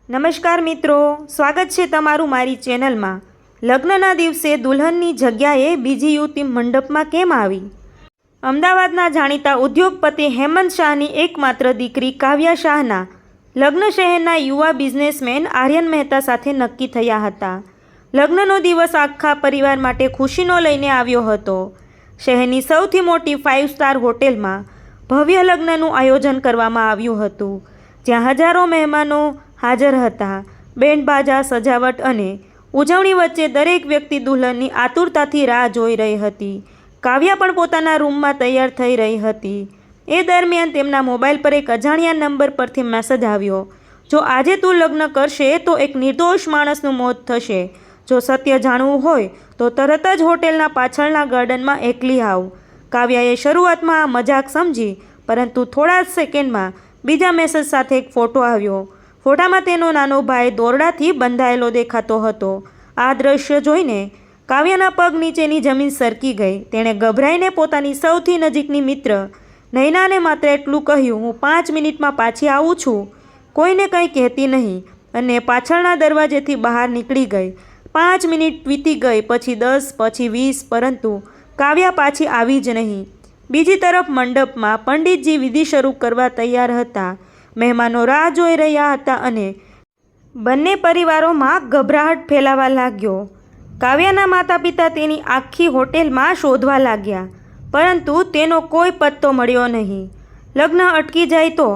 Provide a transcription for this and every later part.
નમસ્કાર મિત્રો, સ્વાગત છે તમારું મારી ચેનલમાં। લગ્નના દિવસે દુલ્હનની જગ્યાએ બીજી યુવતી મંડપમાં કેમ આવી? અમદાવાદના જાણીતા ઉદ્યોગપતિ હેમંત શાહની એકમાત્ર દીકરી કાવ્યા શાહના લગ્ન શહેરના યુવા બિઝનેસમેન આર્યન મહેતા સાથે નક્કી થયા હતા। લગ્નનો દિવસ આખા પરિવાર માટે ખુશીનો લઈને આવ્યો હતો। શહેરની સૌથી મોટી 5 સ્ટાર હોટેલમાં ભવ્ય લગ્નનું આયોજન કરવામાં આવ્યું હતું, જ્યાં હજારો મહેમાનો હાજર હતા। બેન્ડ બાજા, સજાવટ અને ઉજવણી વચ્ચે દરેક વ્યક્તિ દુલ્હનની આતુરતાથી રાહ જોઈ રહી હતી। કાવ્યા પણ પોતાના રૂમમાં તૈયાર થઈ રહી હતી। એ દરમિયાન તેમના મોબાઈલ પર એક અજાણ્યા નંબર પરથી મેસેજ આવ્યો, જો આજે તું લગ્ન કરશે તો એક નિર્દોષ માણસનું મોત થશે। જો સત્ય જાણવું હોય તો તરત જ હોટેલના પાછળના ગાર્ડનમાં એકલી આવ। કાવ્યાએ શરૂઆતમાં આ મજાક સમજી, પરંતુ થોડા જ સેકન્ડમાં બીજા મેસેજ સાથે એક ફોટો આવ્યો। ફોટામાં તેનો નાનો ભાઈ દોરડાથી બંધાયેલો દેખાતો હતો। આ દ્રશ્ય જોઈને કાવ્યાના પગ નીચેની જમીન સરકી ગઈ। તેણે ગભરાઈને પોતાની સૌથી નજીકની મિત્ર નૈનાને માત્ર એટલું કહ્યું, હું 5 મિનિટમાં પાછી આવું છું। કોઈને કંઈ કહેતી નહીં અને પાછળના દરવાજેથી બહાર નીકળી ગઈ। 5 મિનિટ વીતી ગઈ, પછી 10, પછી 20, પરંતુ કાવ્યા પાછી આવી જ નહીં। બીજી તરફ મંડપમાં પંડિતજી વિધિ શરૂ કરવા તૈયાર હતા। મહેમાનો રાહ જોઈ રહ્યા હતા અને બંને પરિવારોમાં ગભરાહટ ફેલાવા લાગ્યો। કાવ્યાના માતા પિતા તેની આખી હોટેલમાં શોધવા લાગ્યા, પરંતુ તેનો કોઈ પત્તો મળ્યો નહીં। લગ્ન અટકી જાય તો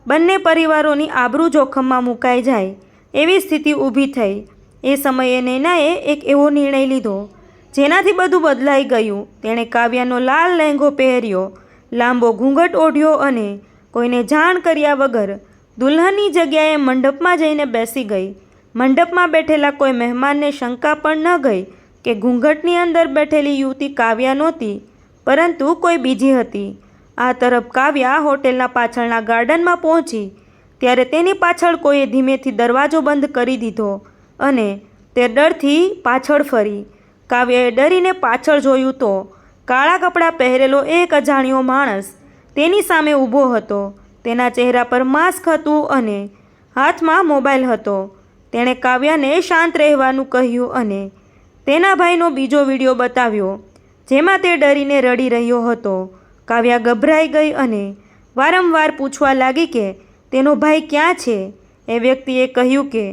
બંને પરિવારોની આબરૂ જોખમમાં મુકાઈ જાય એવી સ્થિતિ ઊભી થઈ। એ સમયે નૈનાએ એક એવો નિર્ણય લીધો જેનાથી બધું બદલાઈ ગયું। તેણે કાવ્યાનો લાલ લહેંગો પહેર્યો, લાંબો ઘૂંઘટ ઓઢ્યો અને કોઈને જાણ કર્યા વગર દુલ્હનની જગ્યાએ મંડપમાં જઈને બેસી ગઈ। મંડપમાં બેઠેલા કોઈ મહેમાનને શંકા પણ ન ગઈ કે ઘૂંઘટની અંદર બેઠેલી યુવતી કાવ્યા નહોતી, પરંતુ કોઈ બીજી હતી। આ તરફ કાવ્યા હોટેલના પાછળના ગાર્ડનમાં પહોંચી ત્યારે તેની પાછળ કોઈએ ધીમેથી દરવાજો બંધ કરી દીધો અને તે ડરથી પાછળ ફરી। કાવ્યાએ ડરીને પાછળ જોયું તો કાળા કપડાં પહેરેલો એક અજાણ્યો માણસ તેની સામે ઊભો હતો। તેના ચહેરા પર માસ્ક હતું અને હાથમાં મોબાઈલ હતો। તેણે કાવ્યાને શાંત રહેવાનું કહ્યું અને તેના ભાઈનો બીજો વિડીયો બતાવ્યો, જેમાં તે ડરીને રડી રહ્યો હતો। કાવ્યા ગભરાઈ ગઈ અને વારંવાર પૂછવા લાગી કે તેનો ભાઈ ક્યાં છે। એ વ્યક્તિએ કહ્યું કે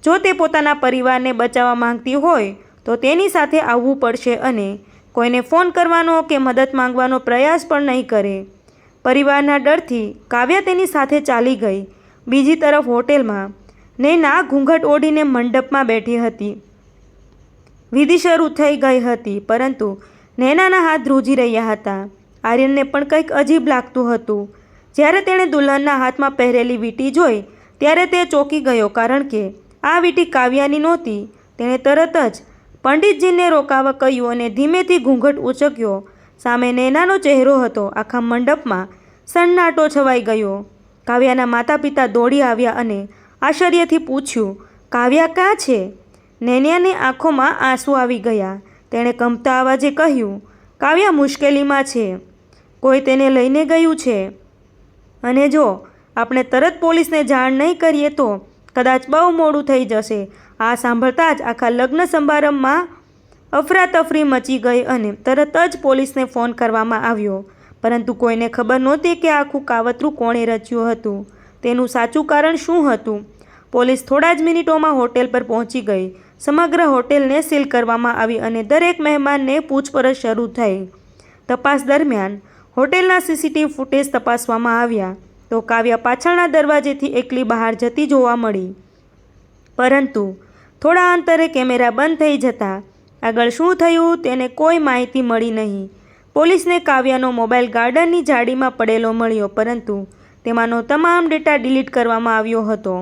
જો તે પોતાના પરિવારને બચાવવા માંગતી હોય તો તેની સાથે આવવું પડશે અને કોઈને ફોન કરવાનો કે મદદ માંગવાનો પ્રયાસ પણ નહીં કરે। પરિવારના ડરથી કાવ્યા તેની સાથે ચાલી ગઈ। બીજી તરફ હોટેલમાં નૈના ઘૂંઘટ ઓઢીને મંડપમાં બેઠી હતી। વિધિ શરૂ થઈ ગઈ હતી, પરંતુ નૈનાના હાથ ધ્રુજી રહ્યા હતા। આર્યનને પણ કંઈક અજીબ લાગતું હતું। જ્યારે તેણે દુલ્હનના હાથમાં પહેરેલી વીંટી જોઈ ત્યારે તે ચોંકી ગયો, કારણ કે આ વીંટી કાવ્યાની નહોતી। તેણે તરત જ પંડિતજીને રોકાવા કહ્યું અને ધીમેથી ઘૂંઘટ ઉંચક્યો। સામે નૈનાનો ચહેરો હતો। આખા મંડપમાં સન્નાટો છવાઈ ગયો। કાવ્યાના માતા પિતા દોડી આવ્યા અને આશ્ચર્યથી પૂછ્યું, કાવ્યા ક્યાં છે? નૈનાની આંખોમાં આંસુ આવી ગયા। તેણે કંપતા અવાજે કહ્યું, કાવ્યા મુશ્કેલીમાં છે, કોઈ તેને લઈને ગયું છે અને જો આપણે તરત પોલીસને જાણ નહીં કરીએ તો કદાચ બહુ મોડું થઈ જશે। આ સાંભળતા જ આખા લગ્ન સમારંભમાં અફરાતફરી મચી ગઈ અને તરત જ પોલીસને ફોન કરવામાં આવ્યો, પરંતુ કોઈને ખબર નહોતી કે આખું કાવતરું કોણે રચ્યું હતું, તેનું સાચું કારણ શું હતું। પોલીસ થોડા જ મિનિટોમાં હોટેલ પર પહોંચી ગઈ। સમગ્ર હોટેલને સીલ કરવામાં આવી અને દરેક મહેમાનને પૂછપરછ શરૂ થઈ। તપાસ દરમિયાન હોટેલના સીસીટીવી ફૂટેજ તપાસવામાં આવ્યા તો કાવ્યા પાછળના દરવાજેથી એકલી બહાર જતી જોવા મળી, પરંતુ થોડા અંતરે કેમેરા બંધ થઈ જતા આગળ શું થયું તેને કોઈ માહિતી મળી નહીં। પોલીસને કાવ્યાનો મોબાઈલ ગાર્ડનની જાળીમાં પડેલો મળ્યો, પરંતુ તેમાંનો તમામ ડેટા ડિલીટ કરવામાં આવ્યો હતો।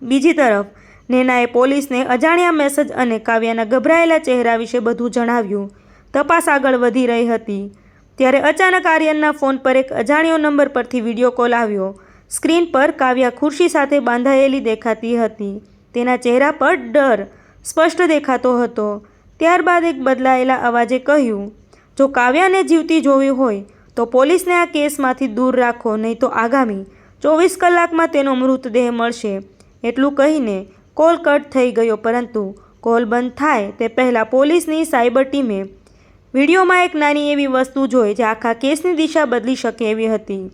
બીજી તરફ નૈનાએ પોલીસને અજાણ્યા મેસેજ અને કાવ્યાના ગભરાયેલા ચહેરા વિશે બધું જણાવ્યું। તપાસ આગળ વધી રહી હતી ત્યારે અચાનક આર્યનના ફોન પર એક અજાણ્યો નંબર પરથી વિડીયો કોલ આવ્યો। સ્ક્રીન પર કાવ્યા ખુરશી સાથે બાંધાયેલી દેખાતી હતી। તેના ચહેરા પર ડર સ્પષ્ટ દેખાતો હતો। ત્યારબાદ એક બદલાયેલા અવાજે કહ્યું, જો કાવ્યાને જીવતી જોવી હોય તો પોલીસને આ કેસમાંથી દૂર રાખો, નહીં તો આગામી 24 કલાકમાં તેનો મૃતદેહ મળશે। એટલું કહીને કોલ કટ થઈ ગયો, પરંતુ કોલ બંધ થાય તે પહેલાં પોલીસની સાયબર ટીમે વિડીયોમાં એક નાની એવી વસ્તુ જોઈ જે આખા કેસની દિશા બદલી શકે એવી હતી.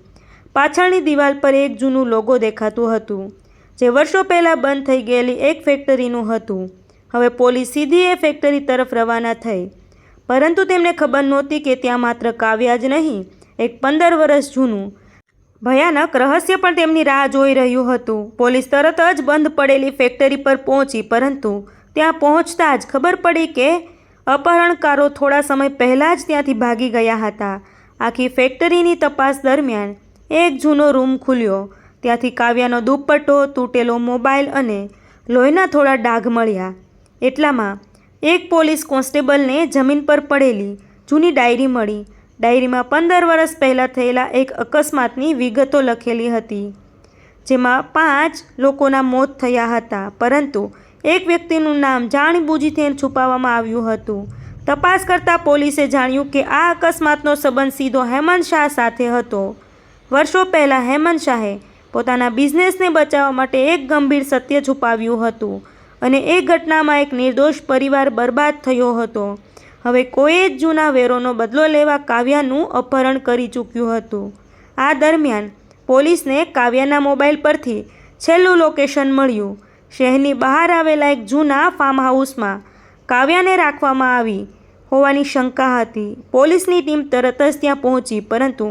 પાછળની દિવાલ પર એક જૂનું લોગો દેખાતું હતું, જે વર્ષો પહેલાં બંધ થઈ ગયેલી એક ફેક્ટરીનું હતું. હવે પોલીસ સીધી એ ફેક્ટરી તરફ રવાના થઈ, પરંતુ તેમને ખબર નહોતી કે ત્યાં માત્ર કાવ્યા જ નહીં, એક 15 વર્ષ જૂનું ભયાનક રહસ્ય પણ તેમની રાહ જોઈ રહ્યું હતું. પોલીસ તરત જ બંધ પડેલી ફેક્ટરી પર પહોંચી, પરંતુ ત્યાં પહોંચતા જ ખબર પડી કે અપહરણકારો થોડા સમય પહેલાં જ ત્યાંથી ભાગી ગયા હતા. આખી ફેક્ટરીની તપાસ દરમિયાન એક જૂનો રૂમ ખુલ્યો. ત્યાંથી કાવ્યાનો દુપટ્ટો, તૂટેલો મોબાઈલ અને લોહીના થોડા ડાઘ મળ્યા. એટલામાં એક પોલીસ કોન્સ્ટેબલને જમીન પર પડેલી જૂની ડાયરી મળી. ડાયરીમાં 15 વર્ષ પહેલાં થયેલા એક અકસ્માતની વિગતો લખેલી હતી, જેમાં 5 લોકોના મોત થયા હતા, પરંતુ એક વ્યક્તિનું નામ જાણીબૂજીને છુપાવવામાં આવ્યું હતું. તપાસ કરતાં પોલીસે જાણ્યું કે આ અકસ્માતનો સંબંધ સીધો હેમંત શાહ સાથે હતો. વર્ષો પહેલાં હેમંત શાહે પોતાના બિઝનેસને બચાવવા માટે એક ગંભીર સત્ય છુપાવ્યું હતું, અને એ ઘટનામાં એક નિર્દોષ પરિવાર બરબાદ થયો હતો. હવે કોઈ જ જૂના વેરોનો બદલો લેવા કાવ્યાનું અપહરણ કરી ચૂક્યું હતું. આ દરમિયાન પોલીસને કાવ્યાના મોબાઈલ પરથી છેલ્લું લોકેશન મળ્યું. શહેરની બહાર આવેલા એક જૂના ફાર્મ હાઉસમાં કાવ્યાને રાખવામાં આવી હોવાની શંકા હતી. પોલીસની ટીમ તરત જ ત્યાં પહોંચી, પરંતુ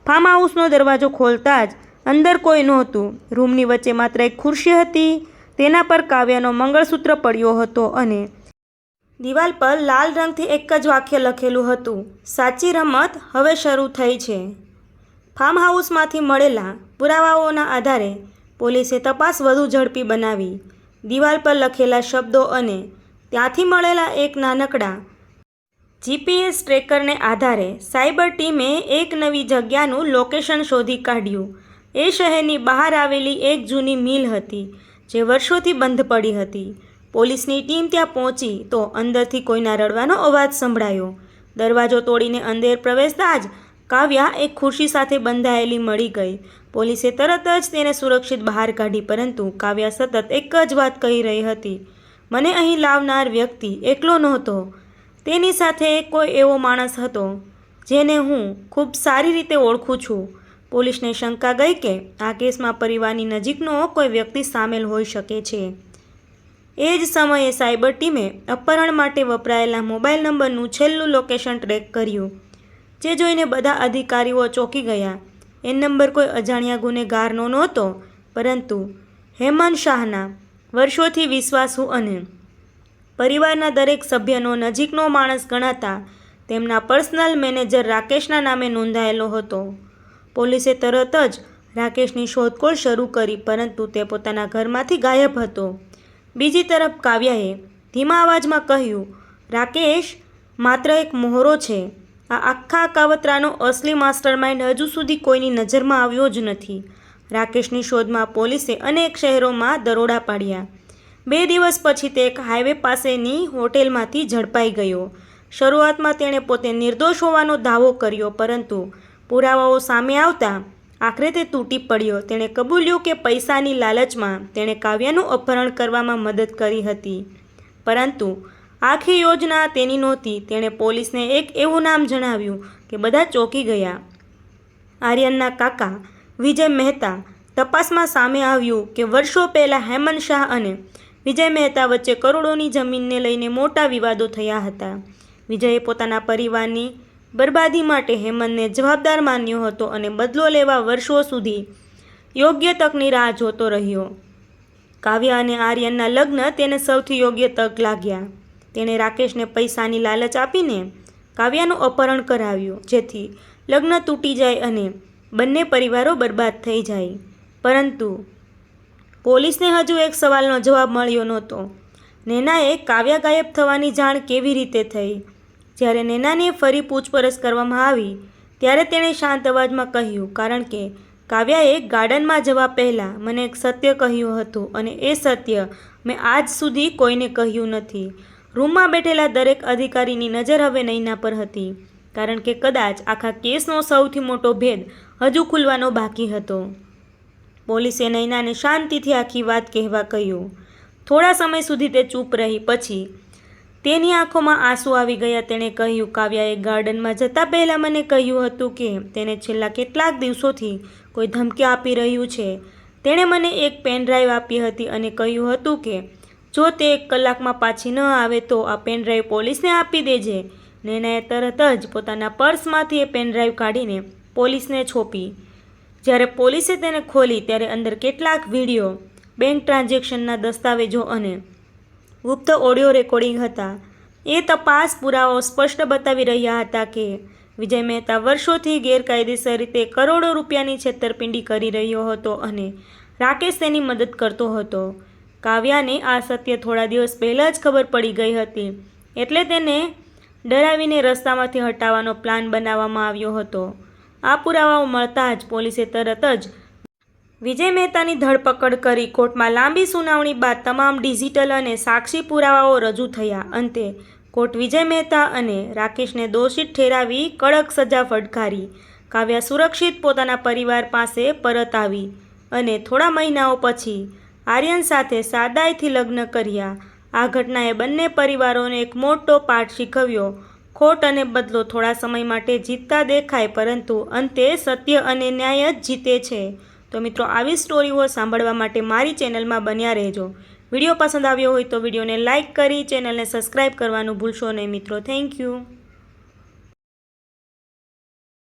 ફાર્મ હાઉસનો દરવાજો ખોલતા જ અંદર કોઈ નહોતું. રૂમની વચ્ચે માત્ર એક ખુરશી હતી, તેના પર કાવ્યાનો મંગળસૂત્ર પડ્યો હતો અને દિવાલ પર લાલ રંગથી એક જ વાક્ય લખેલું હતું, સાચી રમત હવે શરૂ થઈ છે. ફાર્મ હાઉસમાંથી મળેલા પુરાવાઓના આધારે પોલીસે તપાસ વધુ ઝડપી બનાવી. દિવાલ પર લખેલા શબ્દો અને ત્યાંથી મળેલા એક નાનકડા GPS ટ્રેકરને આધારે સાયબર ટીમે એક નવી જગ્યાનું લોકેશન શોધી કાઢ્યું. એ શહેરની બહાર આવેલી એક જૂની મિલ હતી, જે વર્ષોથી બંધ પડી હતી. પોલીસની ટીમ ત્યાં પહોંચી તો અંદરથી કોઈના રડવાનો અવાજ સંભળાયો. દરવાજો તોડીને અંદર પ્રવેશતા જ કાવ્યા એક ખુરશી સાથે બંધાયેલી મળી ગઈ. પોલીસે તરત જ તેને સુરક્ષિત બહાર કાઢી, પરંતુ કાવ્યા સતત એક જ વાત કહી રહી હતી, મને અહીં લાવનાર વ્યક્તિ એકલો નહોતો. તેની સાથે કોઈ એવો માણસ હતો જેને હું ખૂબ સારી રીતે ઓળખું છું. પોલીસને શંકા ગઈ કે આ કેસમાં પરિવારની નજીકનો કોઈ વ્યક્તિ સામેલ હોઈ શકે છે. એ જ સમયે સાયબર ટીમે અપહરણ માટે વપરાયેલા મોબાઈલ નંબરનું છેલ્લું લોકેશન ટ્રેક કર્યું, જે જોઈને બધા અધિકારીઓ ચોંકી ગયા. એ નંબર કોઈ અજાણ્યા ગુનેગારનો નહોતો, પરંતુ હેમંત શાહના વર્ષોથી વિશ્વાસુ અને પરિવારના દરેક સભ્યનો નજીકનો માણસ ગણાતા તેમના પર્સનલ મેનેજર રાકેશના નામે નોંધાયેલો હતો. પોલીસે તરત જ રાકેશની શોધખોળ શરૂ કરી, પરંતુ તે પોતાના ઘરમાંથી ગાયબ હતો. બીજી તરફ કાવ્યાએ ધીમા અવાજમાં કહ્યું, રાકેશ માત્ર એક મોહરો છે. આ આખા કાવતરાનો અસલી માસ્ટરમાઇન્ડ હજુ સુધી કોઈની નજરમાં આવ્યો જ નથી. રાકેશની શોધમાં પોલીસે અનેક શહેરોમાં દરોડા પાડ્યા. 2 દિવસ પછી તે એક હાઈવે પાસેની હોટેલમાંથી ઝડપાઈ ગયો. શરૂઆતમાં તેણે પોતે નિર્દોષ હોવાનો દાવો કર્યો, પરંતુ પુરાવાઓ સામે આવતા આખરે તે તૂટી પડ્યો. તેણે કબૂલ્યું કે પૈસાની લાલચમાં તેણે કાવ્યાનું અપહરણ કરવામાં મદદ કરી હતી, પરંતુ આખી યોજના તેની નહોતી. તેણે પોલીસને એક એવું નામ જણાવ્યું કે બધા ચોંકી ગયા, આર્યનના કાકા વિજય મહેતા. તપાસમાં સામે આવ્યું કે વર્ષો પહેલાં હેમંત શાહ અને વિજય મહેતા વચ્ચે કરોડોની જમીનને લઈને મોટા વિવાદો થયા હતા. વિજયે પોતાના પરિવારની બરબાદી માટે હેમંતને જવાબદાર માન્યો હતો અને બદલો લેવા વર્ષો સુધી યોગ્ય તકની રાહ જોતો રહ્યો. કાવ્યા અને આર્યનના લગ્ન તેને સૌથી યોગ્ય તક લાગ્યા. તેણે રાકેશને પૈસાની લાલચ આપીને કાવ્યાનું અપહરણ કરાવ્યું, જેથી લગ્ન તૂટી જાય અને બંને પરિવારો બરબાદ થઈ જાય. પરંતુ પોલીસને હજુ એક સવાલનો જવાબ મળ્યો નહોતો, નૈનાએ કાવ્યા ગાયબ થવાની જાણ કેવી રીતે થઈ. જ્યારે નૈનાને ફરી પૂછપરછ કરવામાં આવી ત્યારે તેણે શાંત અવાજમાં કહ્યું, કારણ કે કાવ્યાએ ગાર્ડનમાં જવા પહેલાં મને એક સત્ય કહ્યું હતું, અને એ સત્ય મેં આજ સુધી કોઈને કહ્યું નથી. રૂમમાં બેઠેલા દરેક અધિકારીની નજર હવે નૈના પર હતી, કારણ કે કદાચ આખા કેસનો સૌથી મોટો ભેદ હજુ ખુલવાનો બાકી હતો. પોલીસે નૈનાને શાંતિથી આખી વાત કહેવા કહ્યું. થોડા સમય સુધી તે ચૂપ રહી. પછી તેની આંખોમાં આંસુ આવી ગયા. તેણે કહ્યું, કાવ્યાએ ગાર્ડનમાં જતાં પહેલાં મને કહ્યું હતું કે તેને છેલ્લા કેટલાક દિવસોથી કોઈ ધમકી આપી રહ્યું છે. તેણે મને એક પેન ડ્રાઈવ આપી હતી અને કહ્યું હતું કે જો તે 1 કલાકમાં પાછી ન આવે તો આ પેન ડ્રાઈવ પોલીસને આપી દેજે. નૈનાએ તરત જ પોતાના પર્સમાંથી એ પેન ડ્રાઈવ કાઢીને પોલીસને સોંપી. જ્યારે પોલીસે તેને ખોલી ત્યારે અંદર કેટલાક વિડીયો, બેંક ટ્રાન્ઝેક્શનના દસ્તાવેજો અને ગુપ્ત ઓડિયો રેકોર્ડિંગ હતા. એ તપાસ પુરાવાઓ સ્પષ્ટ બતાવી રહ્યા હતા કે વિજય મહેતા વર્ષોથી ગેરકાયદેસર રીતે કરોડો રૂપિયાની છેતરપિંડી કરી રહ્યો હતો અને રાકેશ તેની મદદ કરતો હતો. કાવ્યાને આ સત્ય થોડા દિવસ પહેલાં જ ખબર પડી ગઈ હતી, એટલે તેને ડરાવીને રસ્તામાંથી હટાવવાનો પ્લાન બનાવવામાં આવ્યો હતો. આ પુરાવાઓ મળતા જ પોલીસે તરત જ વિજય મહેતાની ધરપકડ કરી. કોર્ટમાં લાંબી સુનાવણી બાદ તમામ ડિજિટલ અને સાક્ષી પુરાવાઓ રજૂ થયા. અંતે કોર્ટ વિજય મહેતા અને રાકેશને દોષિત ઠેરાવી કડક સજા ફટકારી. કાવ્યા સુરક્ષિત પોતાના પરિવાર પાસે પરત આવી અને થોડા મહિનાઓ પછી આર્યન સાથે સાદાઈથી લગ્ન કર્યા. આ ઘટનાએ બંને પરિવારોને એક મોટો પાઠ શીખવ્યો. ખોટ અને બદલો થોડા સમય માટે જીતતા દેખાય, પરંતુ અંતે સત્ય અને ન્યાય જ જીતે છે. તો મિત્રો, આવી સ્ટોરીઓ સાંભળવા માટે મારી ચેનલમાં બન્યા રહેજો. વિડીયો પસંદ આવ્યો હોય તો વિડીયોને લાઇક કરી ચેનલને સબસ્ક્રાઈબ કરવાનું ભૂલશો નહીં મિત્રો. Thank you.